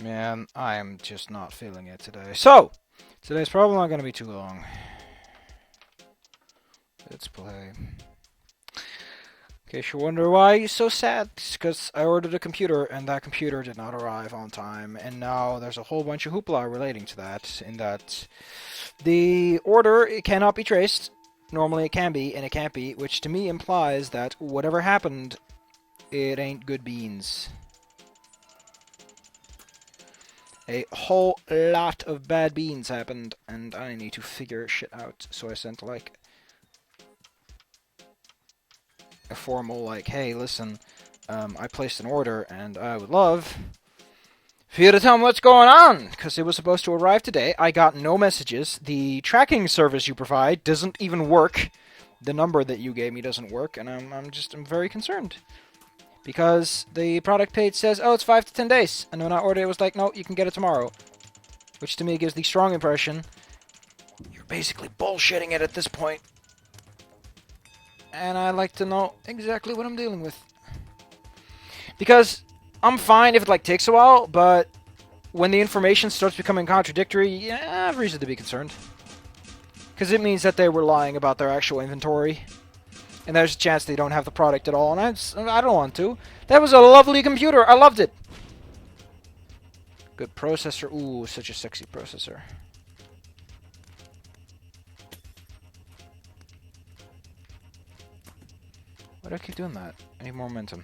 Man, I am just not feeling it today. So, today's probably not going to be too long. Let's play. In case you wonder why you're so sad, it's because I ordered a computer and that computer did not arrive on time, and now there's a whole bunch of hoopla relating to that, in that the order it cannot be traced. Normally it can be, and it can't be, which to me implies that whatever happened, it ain't good beans. A whole lot of bad beans happened, and I need to figure shit out. So I sent like a formal like, hey, listen, I placed an order, and I would love for you to tell me what's going on, because it was supposed to arrive today. I got no messages. The tracking service you provide doesn't even work. The number that you gave me doesn't work, and I'm very concerned. Because the product page says, oh, it's 5 to 10 days. And when I ordered it, was like, no, you can get it tomorrow. Which to me gives the strong impression you're basically bullshitting it at this point. And I'd like to know exactly what I'm dealing with. Because I'm fine if it like takes a while, but when the information starts becoming contradictory, yeah, I have reason to be concerned. Because it means that they were lying about their actual inventory. And there's a chance they don't have the product at all, and I don't want to. That was a lovely computer. I loved it. Good processor. Ooh, such a sexy processor. Why do I keep doing that? I need more momentum.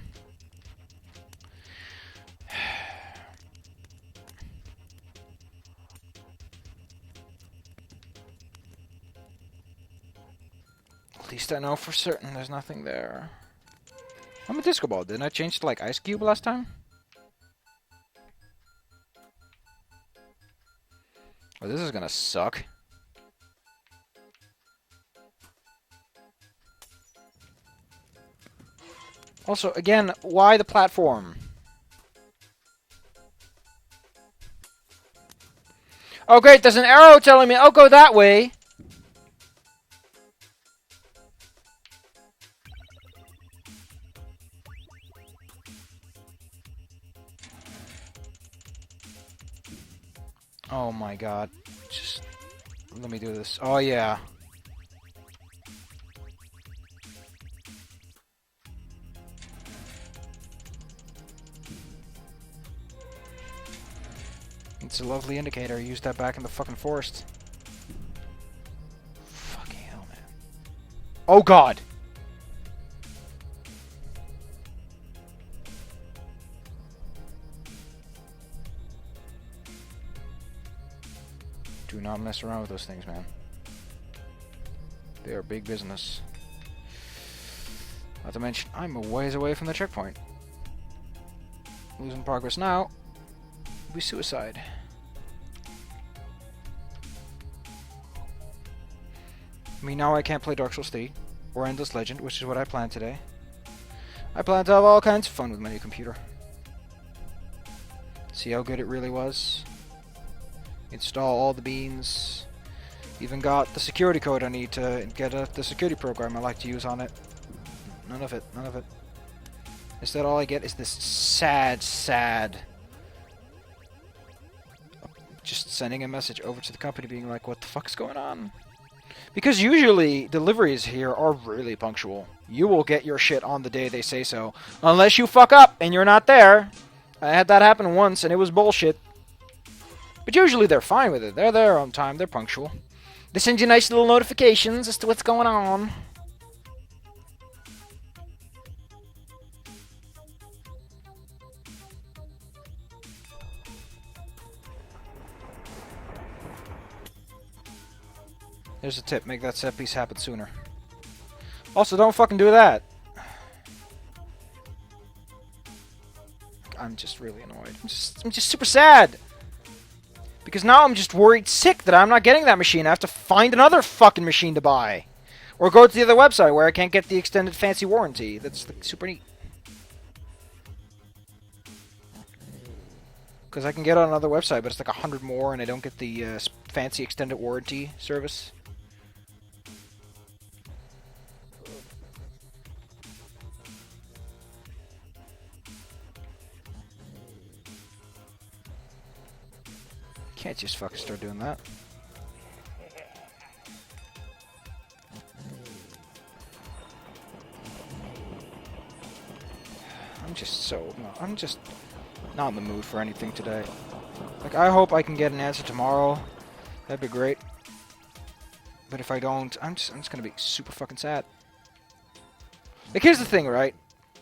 At least I know for certain there's nothing there. I'm a disco ball. Didn't I change to like Ice Cube last time? Oh, this is gonna suck. Also, again, why the platform? Oh great, there's an arrow telling me, oh, go that way. Oh my god. Just let me do this. Oh yeah. It's a lovely indicator. Use that back in the fucking forest. Fucking hell, man. Oh god! Do not mess around with those things, man. They are big business. Not to mention, I'm a ways away from the checkpoint. Losing progress now would be suicide. I mean, now I can't play Dark Souls 3 or Endless Legend, which is what I planned today. I plan to have all kinds of fun with my new computer. See how good it really was. Install all the beans. Even got the security code I need to get the security program I like to use on it. None of it. None of it. Instead, all I get is this sad just sending a message over to the company being like, what the fuck's going on? Because usually, deliveries here are really punctual. You will get your shit on the day they say so. Unless you fuck up and you're not there. I had that happen once and it was bullshit. But usually they're fine with it. They're there on time. They're punctual. They send you nice little notifications as to what's going on. There's a tip. Make that set piece happen sooner. Also, don't fucking do that. I'm just really annoyed. I'm just super sad. Because now I'm just worried sick that I'm not getting that machine. I have to find another fucking machine to buy. Or go to the other website where I can't get the extended fancy warranty. That's like, super neat. Because I can get on another website, but it's like 100 more and I don't get the fancy extended warranty service. Can't just fucking start doing that. I'm just not in the mood for anything today. Like, I hope I can get an answer tomorrow. That'd be great. But if I don't, I'm just gonna be super fucking sad. Like, here's the thing, right?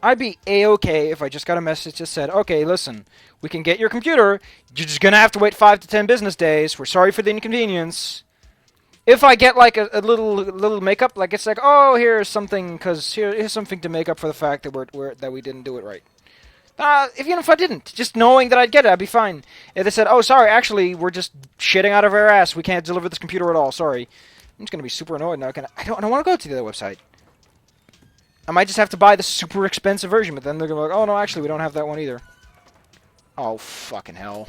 I'd be A-okay if I just got a message that said, okay, listen, we can get your computer. You're just gonna have to wait 5 to 10 business days. We're sorry for the inconvenience. If I get like a little makeup, like it's like, oh, here's something, cause here's something to make up for the fact that that we didn't do it right. Even if I didn't, just knowing that I'd get it, I'd be fine. If they said, oh, sorry, actually, we're just shitting out of our ass. We can't deliver this computer at all. Sorry. I'm just gonna be super annoyed now. I don't want to go to the other website. I might just have to buy the super expensive version, but then they're gonna be like, oh no, actually, we don't have that one either. Oh, fucking hell.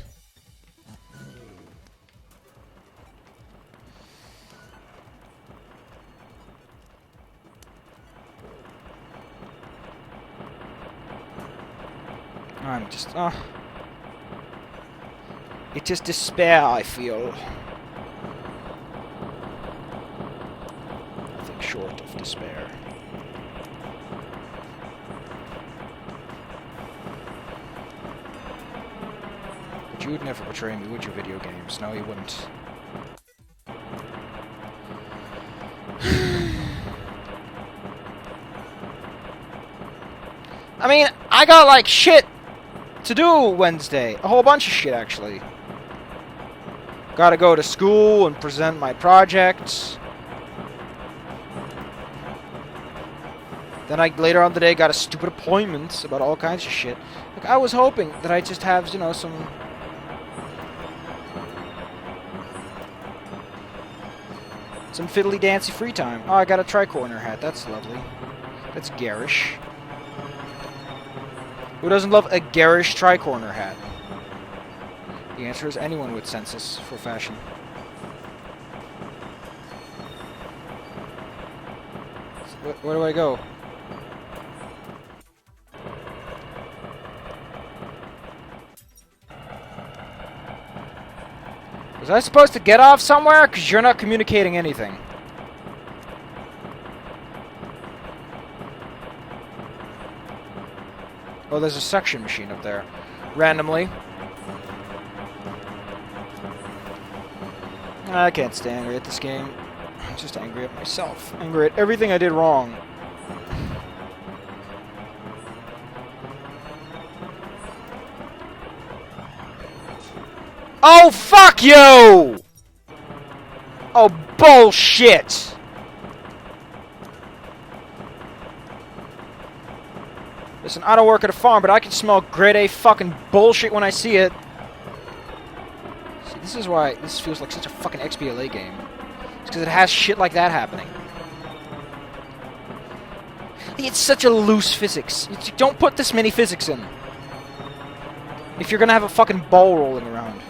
I'm just, it's just despair, I feel. Nothing short of despair. But you would never betray me, would you, video games? No, you wouldn't. I mean, I got, like, shit to do Wednesday. A whole bunch of shit, actually. Gotta go to school and present my projects. Then later on the day, got a stupid appointment about all kinds of shit. Like, I was hoping that I'd just have, you know, some fiddly dancy free time. Oh, I got a tricorner hat. That's lovely. That's garish. Who doesn't love a garish tricorner hat? The answer is anyone with senses for fashion. Where do I go? Was I supposed to get off somewhere? Because you're not communicating anything. Oh, there's a suction machine up there. Randomly. I can't stay angry at this game. I'm just angry at myself. Angry at everything I did wrong. Oh, fuck you! Oh, bullshit! Listen, I don't work at a farm, but I can smell grade A fucking bullshit when I see it. See, this is why this feels like such a fucking XBLA game. It's because it has shit like that happening. It's such a loose physics. You don't put this many physics in. If you're gonna have a fucking ball rolling around.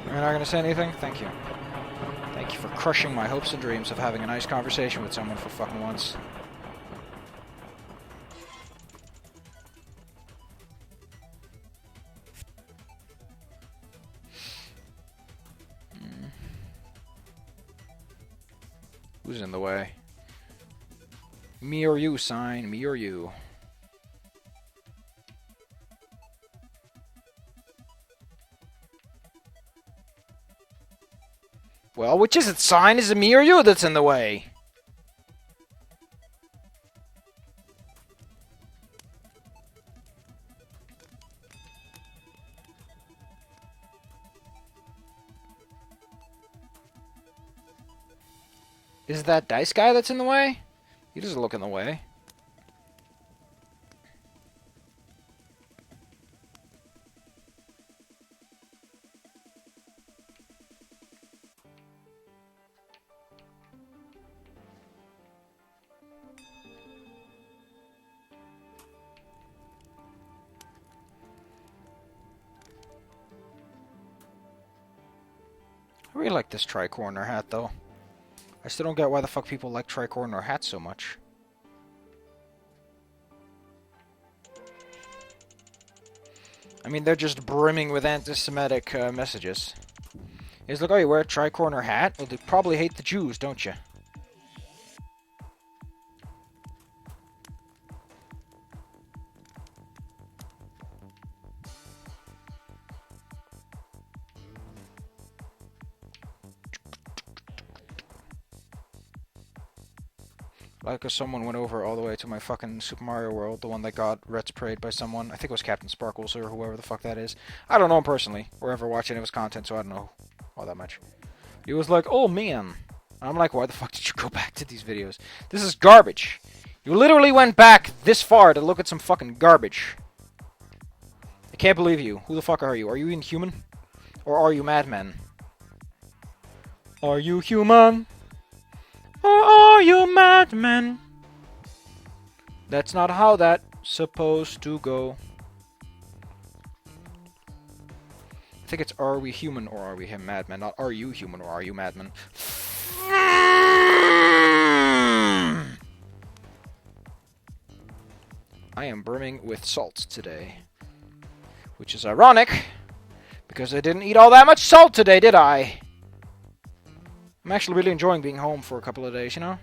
You're not gonna say anything? Thank you. Thank you for crushing my hopes and dreams of having a nice conversation with someone for fucking once. Who's in the way? Me or you, sign. Me or you. Well, which is it, sign? Is it me or you that's in the way? Is it that dice guy that's in the way? He doesn't look in the way. I really like this tricorner hat, though. I still don't get why the fuck people like tricorner hats so much. I mean, they're just brimming with anti-Semitic messages. It's like, oh, you wear a tricorner hat? Well, they probably hate the Jews, don't you? Like if someone went over all the way to my fucking Super Mario World, the one that got Ret's Parade by someone. I think it was Captain Sparkles or whoever the fuck that is. I don't know him personally, or ever watch any of his content, so I don't know all that much. He was like, oh man. I'm like, why the fuck did you go back to these videos? This is garbage. You literally went back this far to look at some fucking garbage. I can't believe you. Who the fuck are you? Are you even human? Or are you madmen? Are you human? Or are you madmen? That's not how that's supposed to go. I think it's are we human or are we him madmen, not are you human or are you madmen. I am brimming with salt today. Which is ironic, because I didn't eat all that much salt today, did I? I'm actually really enjoying being home for a couple of days, you know?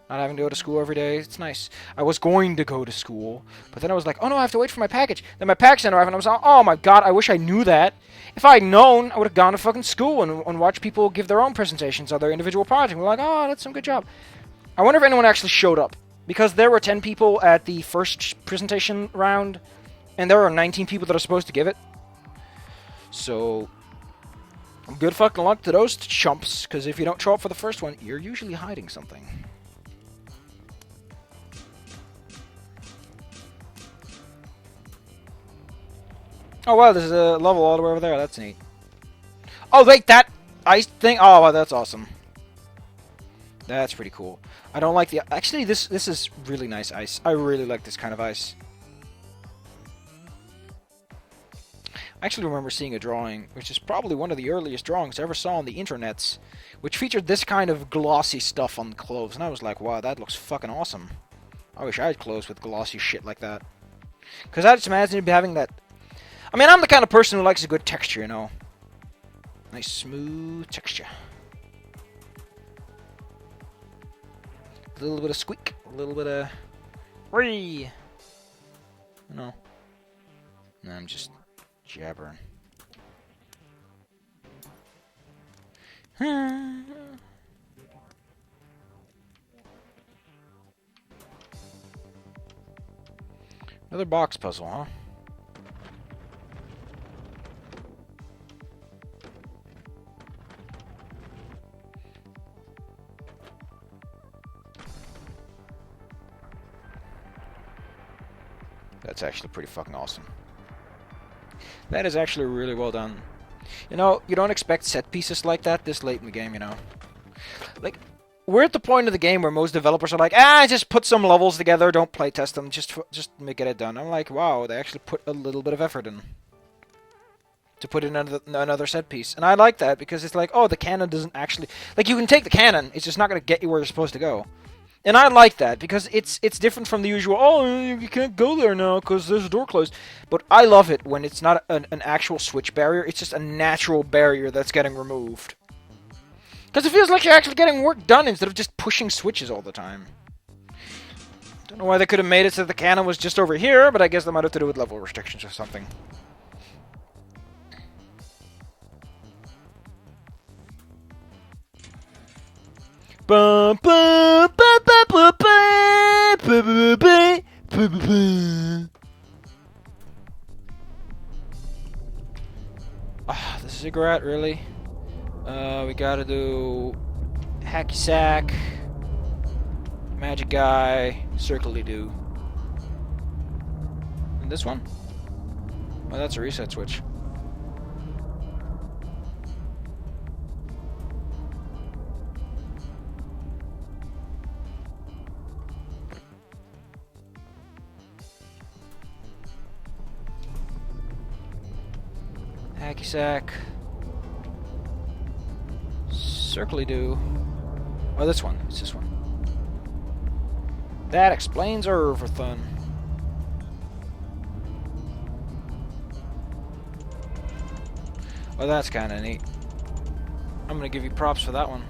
Not having to go to school every day. It's nice. I was going to go to school, but then I was like, oh no, I have to wait for my package. Then my package didn't arrive, and I was like, oh my god, I wish I knew that. If I had known, I would have gone to fucking school and watched people give their own presentations on their individual project. We're like, oh, that's some good job. I wonder if anyone actually showed up. Because there were 10 people at the first presentation round, and there are 19 people that are supposed to give it. So, good fucking luck to those chumps, because if you don't show up for the first one, you're usually hiding something. Oh wow, there's a level all the way over there, that's neat. Oh wait, that ice thing? Oh wow, that's awesome. That's pretty cool. I don't like the... Actually, this is really nice ice. I really like this kind of ice. I actually remember seeing a drawing, which is probably one of the earliest drawings I ever saw on the internets, which featured this kind of glossy stuff on the clothes, and I was like, wow, that looks fucking awesome. I wish I had clothes with glossy shit like that. Because I just imagine having that... I mean, I'm the kind of person who likes a good texture, you know? Nice, smooth texture. A little bit of squeak, a little bit of... Whee! No. No, I'm just... jabbering. Another box puzzle, huh? That's actually pretty fucking awesome. That is actually really well done. You know, you don't expect set pieces like that this late in the game, you know. Like, we're at the point of the game where most developers are like, just put some levels together, don't playtest them, just get it done. I'm like, wow, they actually put a little bit of effort in to put in another set piece. And I like that because it's like, oh, the cannon doesn't actually... Like, you can take the cannon, it's just not going to get you where you're supposed to go. And I like that, because it's different from the usual, oh, you can't go there now because there's a door closed. But I love it when it's not an actual switch barrier, it's just a natural barrier that's getting removed. Because it feels like you're actually getting work done instead of just pushing switches all the time. Don't know why they could have made it so the cannon was just over here, but I guess that might have to do with level restrictions or something. Ah, the cigarette, really? We gotta do hacky sack, magic guy, circle-y-doo. And this one? Oh, that's a reset switch. Hacky sack. circly do? Oh, this one. It's this one. That explains everything. Oh, that's kind of neat. I'm gonna give you props for that one.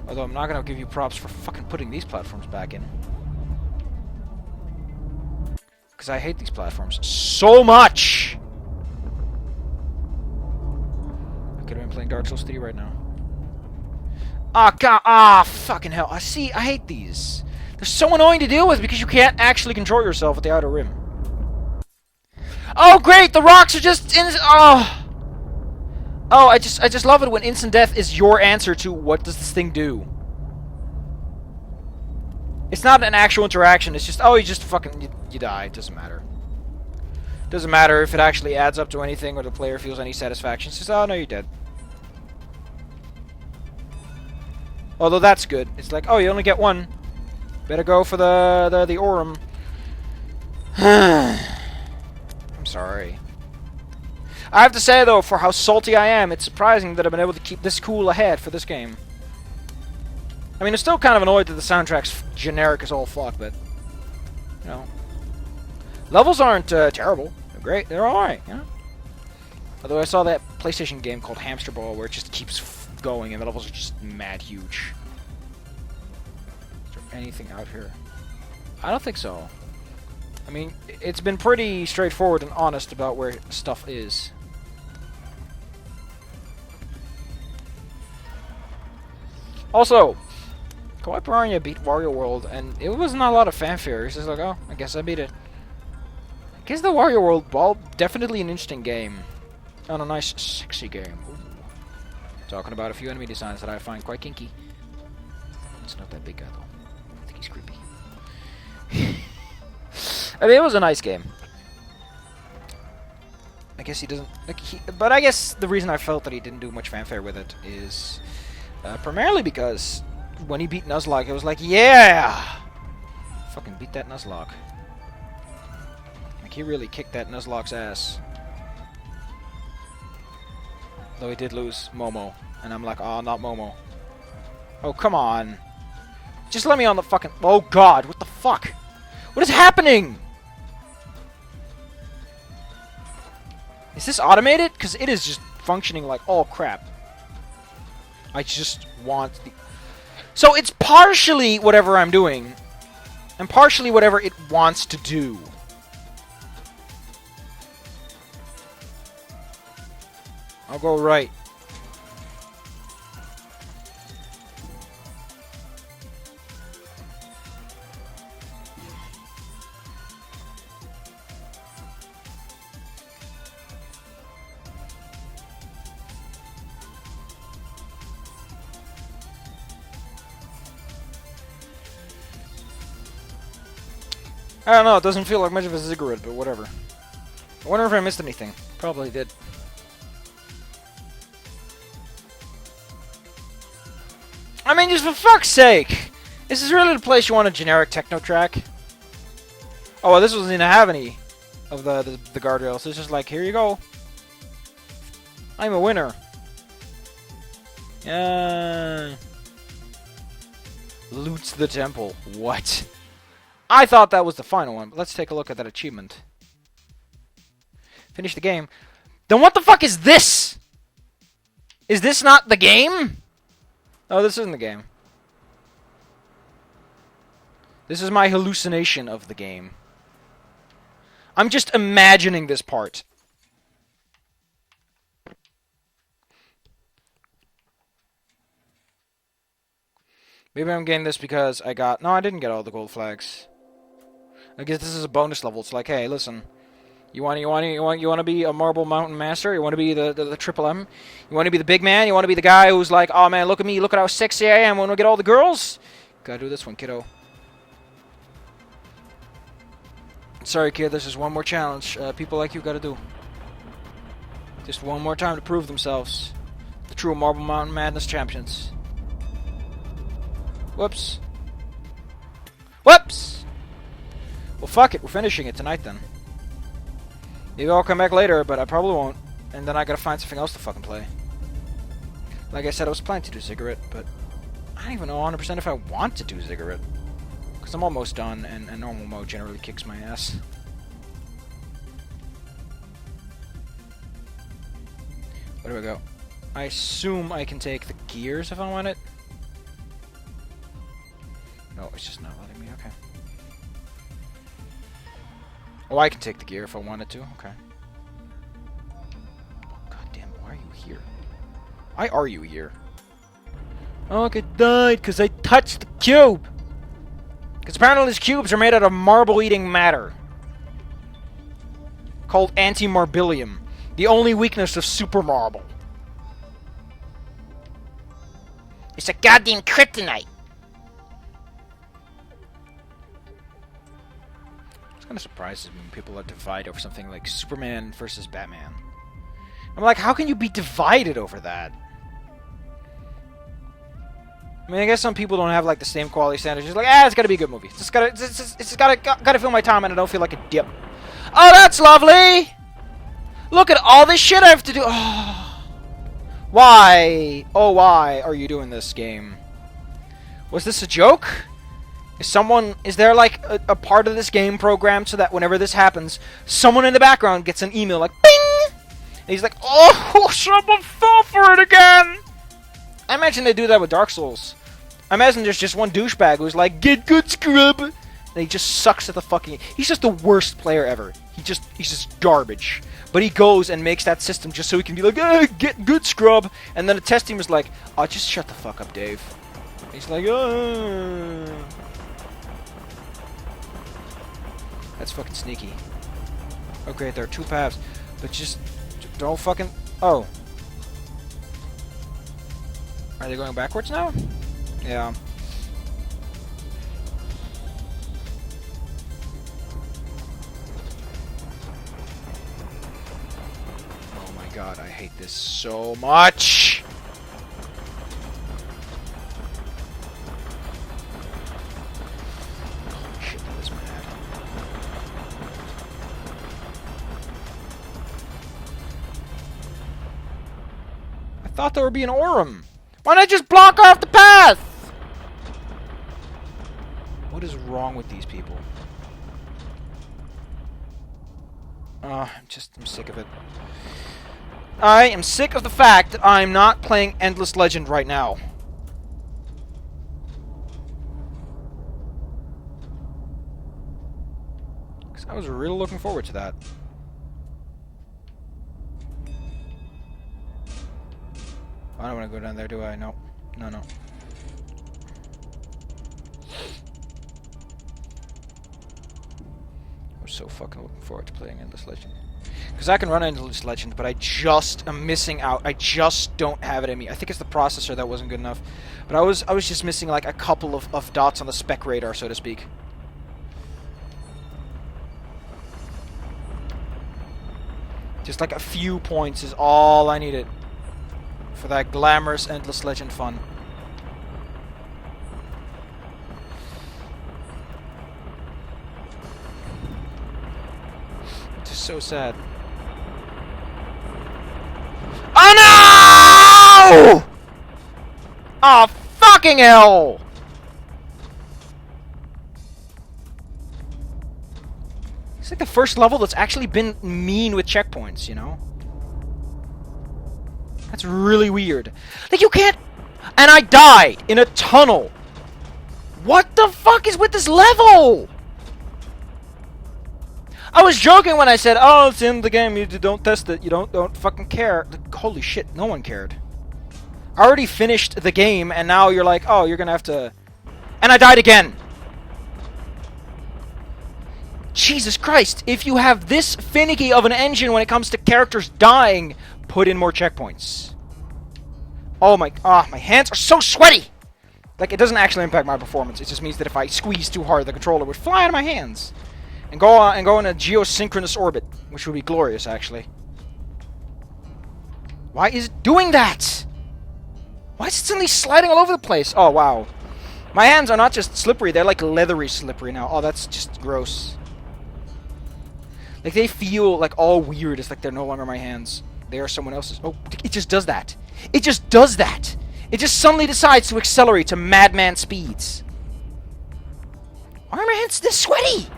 Although I'm not gonna give you props for fucking putting these platforms back in. Because I hate these platforms so much! I could have been playing Dark Souls 3 right now. Ah, god, fucking hell. I hate these. They're so annoying to deal with because you can't actually control yourself at the outer rim. Oh, great! The rocks are just in... Oh! Oh, I just love it when instant death is your answer to what does this thing do. It's not an actual interaction, it's just, oh, you just fucking, you die, it doesn't matter. Doesn't matter if it actually adds up to anything or the player feels any satisfaction. It's just, oh, no, you're dead. Although that's good. It's like, oh, you only get one. Better go for the Aurum. I'm sorry. I have to say, though, for how salty I am, it's surprising that I've been able to keep this cool ahead for this game. I mean, I'm still kind of annoyed that the soundtrack's generic as all fuck, but, you know. Levels aren't terrible. They're great. They're alright, you know? Although I saw that PlayStation game called Hamster Ball where it just keeps going and the levels are just mad huge. Is there anything out here? I don't think so. I mean, it's been pretty straightforward and honest about where stuff is. Also, Kawaii Piranha beat Wario World, and it was not a lot of fanfare. It's just like, oh, I guess I beat it. I guess the Wario World ball definitely an interesting game. And a nice, sexy game. Ooh. Talking about a few enemy designs that I find quite kinky. It's not that big guy, though. I think he's creepy. I mean, it was a nice game. I guess he doesn't... but I guess the reason I felt that he didn't do much fanfare with it is... primarily because when he beat Nuzlocke, it was like, yeah! Fucking beat that Nuzlocke. Like, he really kicked that Nuzlocke's ass. Though he did lose Momo. And I'm like, oh, not Momo. Oh, come on. Just let me on the fucking... Oh, God, what the fuck? What is happening? Is this automated? Because it is just functioning like, oh, crap. I just want the... So it's partially whatever I'm doing, and partially whatever it wants to do. I'll go right. I don't know, it doesn't feel like much of a ziggurat, but whatever. I wonder if I missed anything. Probably did. I mean, just for fuck's sake! This is really the place you want a generic techno track. Oh, well, this doesn't even have any of the guardrails. It's just like, here you go. I'm a winner. Loots the temple. What? I thought that was the final one, but let's take a look at that achievement. Finish the game. Then what the fuck is this? Is this not the game? Oh, this isn't the game. This is my hallucination of the game. I'm just imagining this part. Maybe I'm getting this because I got... No, I didn't get all the gold flags. I guess this is a bonus level. It's like, hey, listen, you want to be a Marble Mountain Master? You want to be the Triple M? You want to be the big man? You want to be the guy who's like, oh man, look at me, look at how sexy I am when we get all the girls? Gotta do this one, kiddo. Sorry, kid, this is one more challenge. People like you gotta do. Just one more time to prove themselves. The true Marble Mountain Madness champions. Whoops. Whoops! Well, fuck it. We're finishing it tonight, then. Maybe I'll come back later, but I probably won't. And then I gotta find something else to fucking play. Like I said, I was planning to do Ziggurat, but I don't even know 100% if I want to do Ziggurat. Because I'm almost done, and normal mode generally kicks my ass. Where do I go? I assume I can take the gears if I want it. No, it's just not letting me. Okay. Oh, I can take the gear if I wanted to. Okay. God damn, why are you here? Why are you here? Oh, look, it died because I touched the cube! Because apparently these cubes are made out of marble-eating matter. Called anti-marbilium. The only weakness of Super Marble. It's a goddamn kryptonite! It's kind of surprises me when people are divided over something like Superman versus Batman. I'm like, how can you be divided over that? I mean, I guess some people don't have like the same quality standards. Just like, it's gotta be a good movie. It's gotta fill my time, and I don't feel like a dip. Oh, that's lovely. Look at all this shit I have to do. Oh. Why? Oh, why are you doing this game? Was this a joke? Is there like a part of this game programmed so that whenever this happens, someone in the background gets an email like, bing, and he's like, oh, someone fell for it again. I imagine they do that with Dark Souls. I imagine there's just one douchebag who's like, get good, scrub! And he just sucks at the fucking... He's just the worst player ever. He's just garbage. But he goes and makes that system just so he can be like, get good, scrub! And then the test team is like, oh, just shut the fuck up, Dave. And he's like, That's fucking sneaky. Oh, great, there are two paths. But just don't fucking... Oh. Are they going backwards now? Yeah. Oh my god, I hate this so much! Holy shit, that is mad. I thought there would be an Aurum! Why not just block off the path? What is wrong with these people? I'm sick of it. I am sick of the fact that I'm not playing Endless Legend right now. Because I was really looking forward to that. I don't want to go down there, do I? No. No, no. I'm so fucking looking forward to playing Endless Legend. Because I can run Endless Legend, but I just am missing out. I just don't have it in me. I think it's the processor that wasn't good enough. But I was just missing like a couple of dots on the spec radar, so to speak. Just like a few points is all I needed for that glamorous Endless Legend fun. It's just so sad. Oh no! Oh fucking hell! It's like the first level that's actually been mean with checkpoints, you know? That's really weird. Like, you can't... And I died in a tunnel. What the fuck is with this level? I was joking when I said, oh, it's in the game, you don't test it, you don't fucking care. Holy shit, no one cared. I already finished the game, and now you're like, oh, you're gonna have to... And I died again. Jesus Christ, if you have this finicky of an engine when it comes to characters dying... Put in more checkpoints. Oh my... my hands are so sweaty! Like, it doesn't actually impact my performance. It just means that if I squeeze too hard, the controller would fly out of my hands. And go in a geosynchronous orbit. Which would be glorious, actually. Why is it doing that? Why is it suddenly sliding all over the place? Oh, wow. My hands are not just slippery, they're like leathery slippery now. Oh, that's just gross. Like, they feel like all weird. It's like they're no longer my hands. they are someone else's. Oh, it just does that. It just does that. It just suddenly decides to accelerate to madman speeds. Why are my hands this sweaty?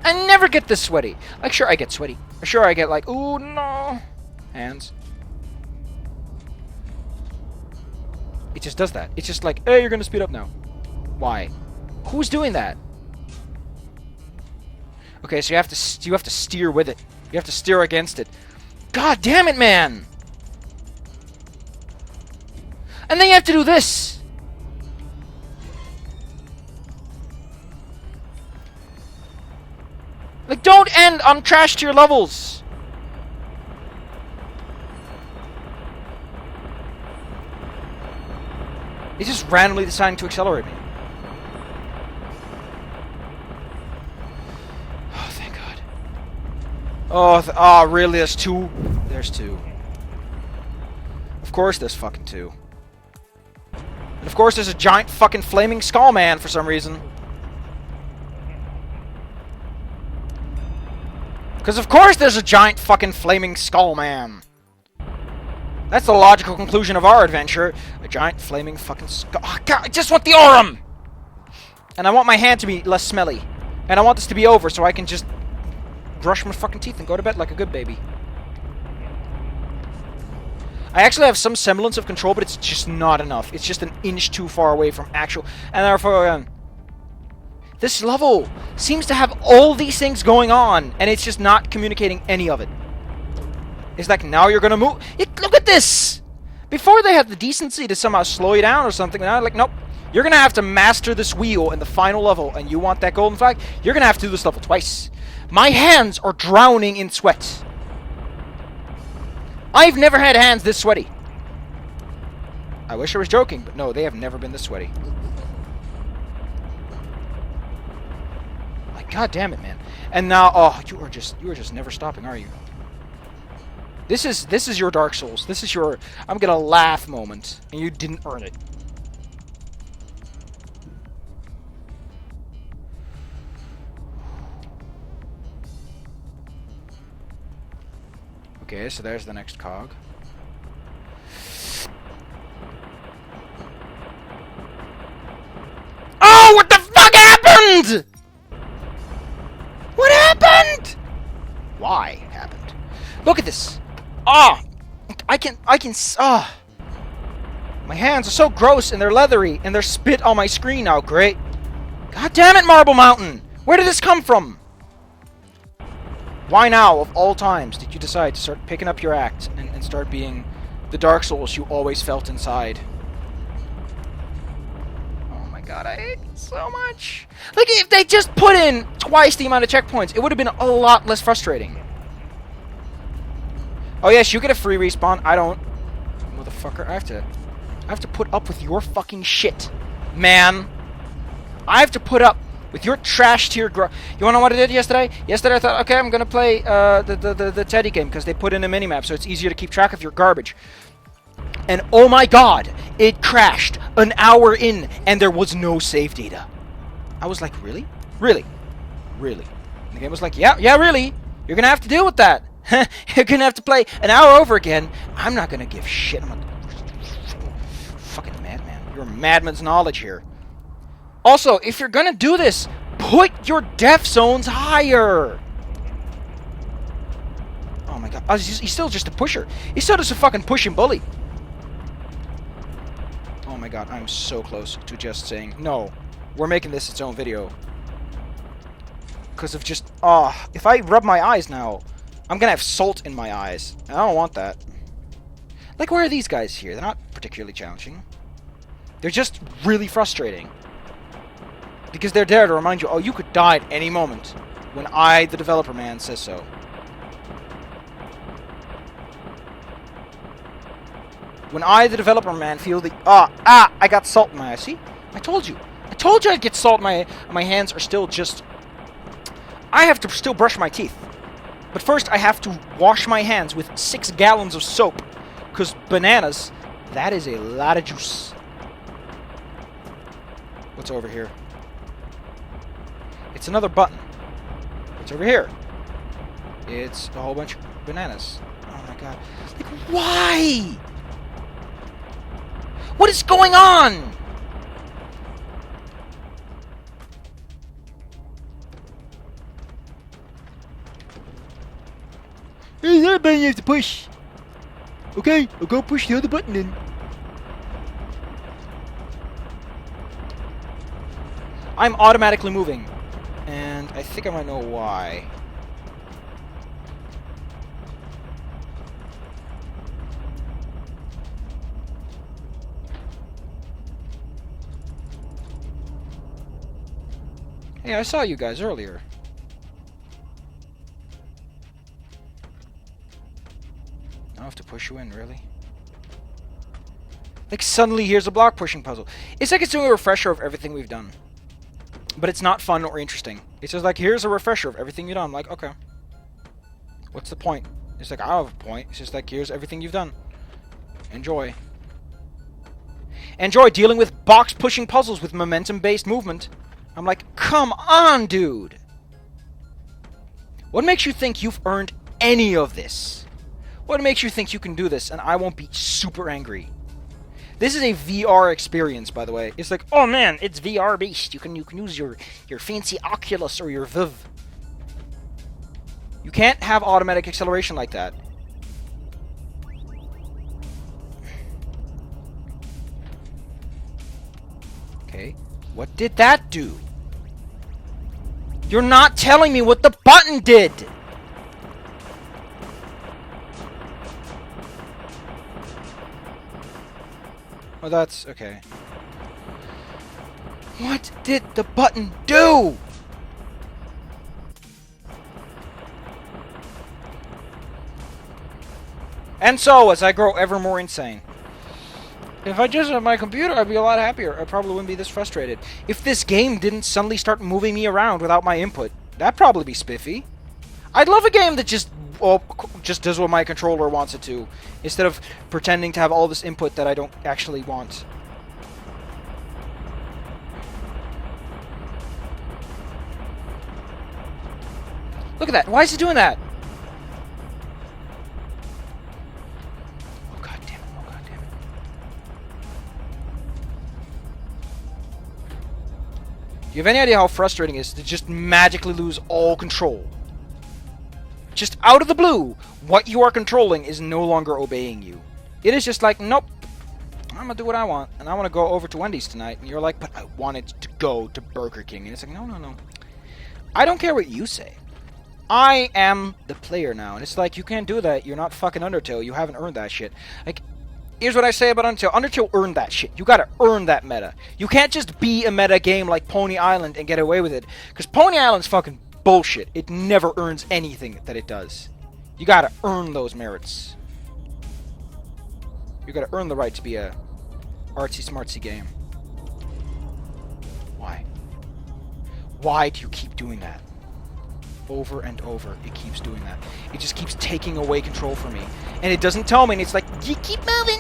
I never get this sweaty. Like, sure, I get sweaty. Sure, I get like, ooh, no. Hands. It just does that. It's just like, hey, you're gonna speed up now. Why? Who's doing that? Okay, so you have to steer with it. You have to steer against it. God damn it, man! And then you have to do this. Like, don't end on trash tier levels. He's just randomly deciding to accelerate me. Oh, thank God. Oh, really? There's two? There's two. Of course there's fucking two. And of course there's a giant fucking flaming skull man for some reason. Because of course there's a giant fucking flaming skull man. That's the logical conclusion of our adventure. A giant flaming fucking skull. Oh, God, I just want the Aurum! And I want my hand to be less smelly. And I want this to be over so I can just brush my fucking teeth and go to bed like a good baby. I actually have some semblance of control, but it's just not enough. It's just an inch too far away from actual... And therefore, this level seems to have all these things going on, and it's just not communicating any of it. It's like, now you're gonna move... Look at this! Before they had the decency to somehow slow you down or something, now like, nope. You're gonna have to master this wheel in the final level, and you want that golden flag? You're gonna have to do this level twice. My hands are drowning in sweat. I've never had hands this sweaty. I wish I was joking, but no, they have never been this sweaty. Like, God damn it, man. And now, oh, you are just never stopping, are you? This is your Dark Souls. This is your I'm gonna laugh moment, and you didn't earn it. Okay, so there's the next cog. Oh, what the fuck happened? What happened? Why happened? Look at this. Ah, I can, my hands are so gross and they're leathery and they're spit on my screen now. Great. God damn it, Marble Mountain. Where did this come from? Why now, of all times, did you decide to start picking up your act and start being the Dark Souls you always felt inside? Oh my God, I hate it so much. Like, if they just put in twice the amount of checkpoints, it would have been a lot less frustrating. Oh yes, you get a free respawn. I don't. Motherfucker, I have to put up with your fucking shit, man. I have to put up with your trash tier You wanna know what I did yesterday? Yesterday I thought, okay, I'm gonna play the Teddy game because they put in a minimap so it's easier to keep track of your garbage. And oh my God, it crashed an hour in and there was no save data. I was like, really? Really? Really? And the game was like, yeah, really. You're gonna have to deal with that. You're gonna have to play an hour over again. I'm not gonna give shit. I'm a fucking madman. You're a madman's knowledge here. Also, if you're gonna do this, put your death zones higher. Oh my God, he's still just a pusher. He's still just a fucking pushing bully. Oh my God, I'm so close to just saying, no, we're making this its own video. Because of just, if I rub my eyes now, I'm gonna have salt in my eyes. And I don't want that. Like, where are these guys here? They're not particularly challenging. They're just really frustrating. Because they're there to remind you, oh, you could die at any moment. When I, the developer man, says so. When I, the developer man, feel the... I got salt in my eyes. See? I told you. I told you I'd get salt in my hands are still just... I have to still brush my teeth. But first, I have to wash my hands with 6 gallons of soap. Because bananas, that is a lot of juice. What's over here? It's another button. What's over here? It's a whole bunch of bananas. Oh my god. Like, why? What is going on? Hey, that button you have to push. Okay, I'll go push the other button then. I'm automatically moving. And I think I might know why. Hey, I saw you guys earlier. I have to push you in, really? Like, suddenly here's a block pushing puzzle. It's like it's doing a refresher of everything we've done. But it's not fun or interesting. It's just like, here's a refresher of everything you've done. I'm like, okay. What's the point? It's like, I don't have a point. It's just like, here's everything you've done. Enjoy. Enjoy dealing with box pushing puzzles with momentum-based movement. I'm like, come on, dude! What makes you think you've earned any of this? What makes you think you can do this and I won't be super angry? This is a VR experience, by the way. It's like, oh man, it's VR based. You can use your fancy Oculus or your Vive. You can't have automatic acceleration like that. Okay, what did that do? You're not telling me what the button did! Oh, that's okay. What did the button do? And so, as I grow ever more insane. If I just had my computer, I'd be a lot happier. I probably wouldn't be this frustrated. If this game didn't suddenly start moving me around without my input, that'd probably be spiffy. I'd love a game that just does what my controller wants it to, instead of pretending to have all this input that I don't actually want. Look at that. Why is it doing that? Oh, god damn it. Oh, god damn it. Do you have any idea how frustrating it is to just magically lose all control? Just out of the blue, what you are controlling is no longer obeying you. It is just like, nope, I'm gonna do what I want, and I want to go over to Wendy's tonight. And you're like, but I wanted to go to Burger King. And it's like, no, no, no. I don't care what you say. I am the player now. And it's like, you can't do that. You're not fucking Undertale. You haven't earned that shit. Like, here's what I say about Undertale. Undertale earned that shit. You gotta earn that meta. You can't just be a meta game like Pony Island and get away with it. Because Pony Island's fucking bullshit. It never earns anything that it does. You gotta earn those merits. You gotta earn the right to be a artsy-smartsy game. Why? Why do you keep doing that? Over and over, it keeps doing that. It just keeps taking away control from me. And it doesn't tell me, and it's like, you keep moving!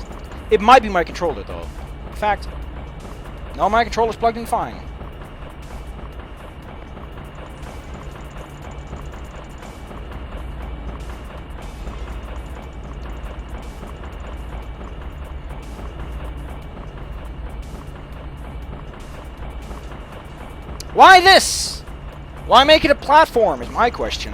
It might be my controller, though. In fact, no, my controller's plugged in fine. Why this? Why make it a platform is my question.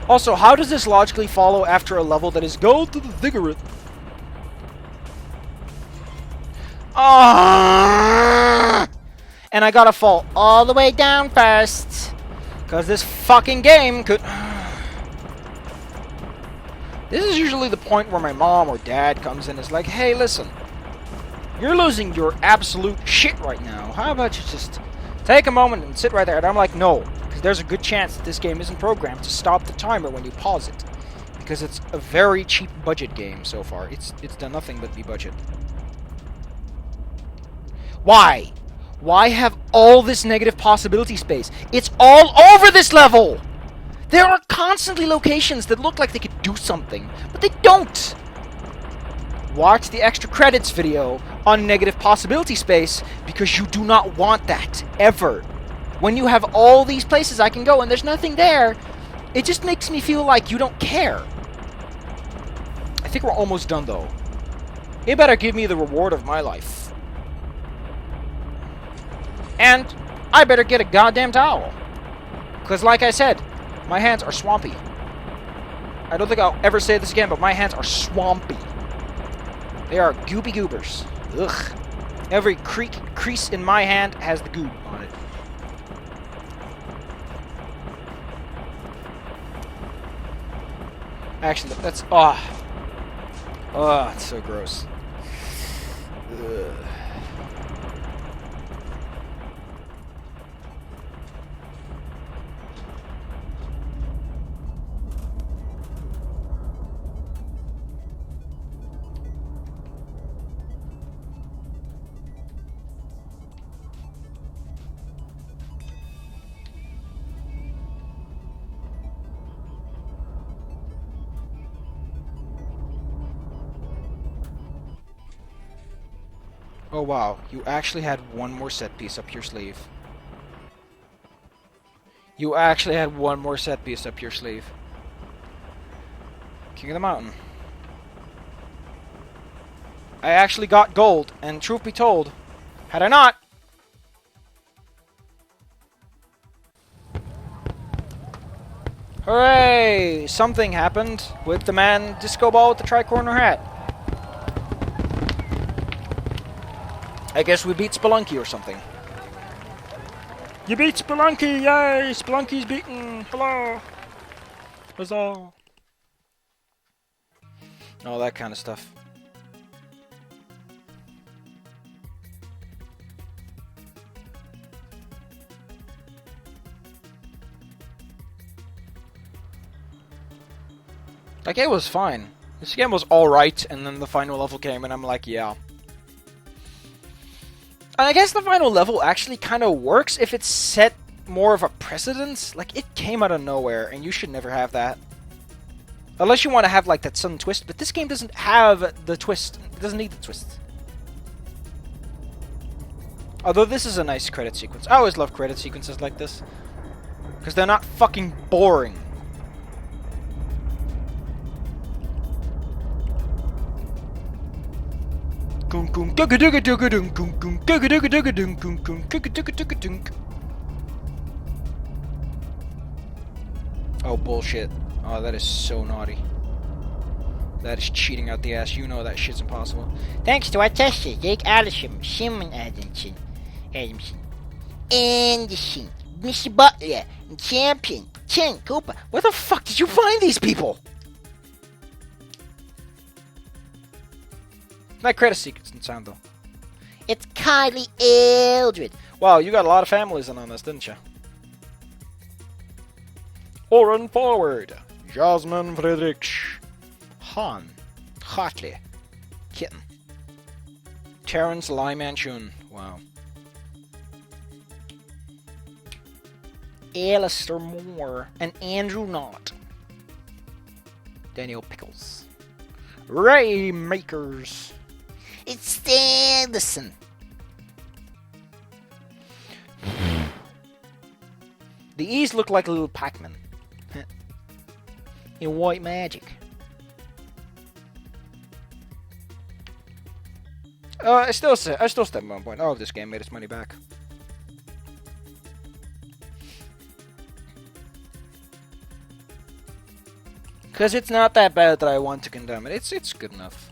Also, how does this logically follow after a level that is go to the Ziggurat? And I gotta fall all the way down first. Because this fucking game could... This is usually the point where my mom or dad comes in and is like, hey, listen. You're losing your absolute shit right now. How about you just take a moment and sit right there? And I'm like, no. Because there's a good chance that this game isn't programmed to stop the timer when you pause it. Because it's a very cheap budget game so far. It's done nothing but be budget. Why? Why have all this negative possibility space? It's all over this level! There are constantly locations that look like they could do something, but they don't! Watch the extra credits video on negative possibility space because you do not want that, ever. When you have all these places I can go and there's nothing there, it just makes me feel like you don't care. I think we're almost done, though. You better give me the reward of my life. And I better get a goddamn towel. Because like I said, my hands are swampy. I don't think I'll ever say this again, but my hands are swampy. They are goopy goobers. Ugh. Every crease in my hand has the goop on it. Actually, that's... it's so gross. Ugh. Oh wow, you actually had one more set piece up your sleeve. You actually had one more set piece up your sleeve. King of the Mountain. I actually got gold, and truth be told, had I not... Hooray! Something happened with the man disco ball with the tri-corner hat. I guess we beat Spelunky or something. You beat Spelunky! Yay! Spelunky's beaten! Hello! Huzzah! All that kind of stuff. That game was fine. This game was alright, and then the final level came, and I'm like, yeah. And I guess the final level actually kind of works if it's set more of a precedence. Like, it came out of nowhere, and you should never have that. Unless you want to have, like, that sudden twist, but this game doesn't have the twist. It doesn't need the twist. Although this is a nice credit sequence. I always love credit sequences like this. Because they're not fucking boring. Oh, bullshit. Oh, that is so naughty. That is cheating out the ass. You know that shit's impossible. Thanks to our tester, Jake Allison, Simon Adamson, Anderson, Mr. Butler, and Champion, Chen Cooper. Where the fuck did you find these people? That credit sequence didn't sound, though. It's Kylie Eldred. Wow, you got a lot of families in on this, didn't you? Oren Forward, Jasmine Friedrichs, Han, Hartley, Kitten, Terrence Lyman-Chun, wow. Alistair Moore, and Andrew Knott. Daniel Pickles. Ray Makers. It's Sanderson. The E's look like a little Pac-Man. In white magic. I still stand by my point. Oh, this game made its money back. Because it's not that bad that I want to condemn it. It's good enough.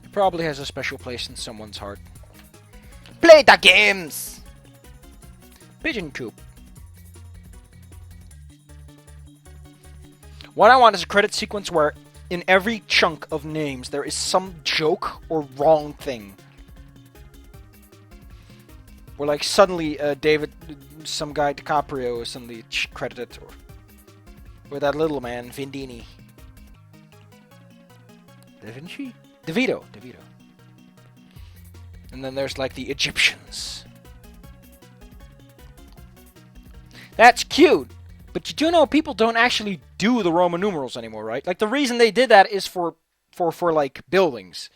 It probably has a special place in someone's heart. Play the games! Pigeon Coop. What I want is a credit sequence where in every chunk of names there is some joke or wrong thing. Where like suddenly some guy DiCaprio is suddenly credited, or that little man, Vindini. Da Vinci? DeVito. And then there's like the Egyptians. That's cute, but you do know people don't actually do the Roman numerals anymore, right? Like the reason they did that is for like buildings.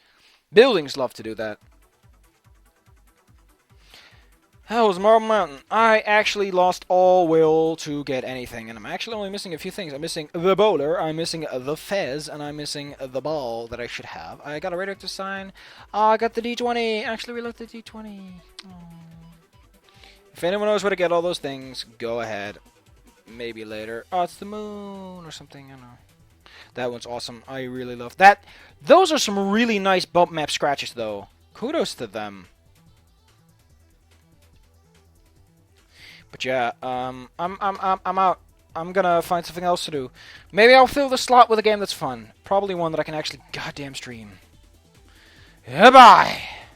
Buildings love to do that. Hell's Marble Mountain. I actually lost all will to get anything, and I'm actually only missing a few things. I'm missing the bowler, I'm missing the fez, and I'm missing the ball that I should have. I got a radioactive sign. I got the D20. Actually, we left the D20. Oh. If anyone knows where to get all those things, go ahead. Maybe later. Oh, it's the moon or something. I don't know. That one's awesome. I really love that. Those are some really nice bump map scratches, though. Kudos to them. But yeah, I'm out. I'm gonna find something else to do. Maybe I'll fill the slot with a game that's fun. Probably one that I can actually goddamn stream. Goodbye.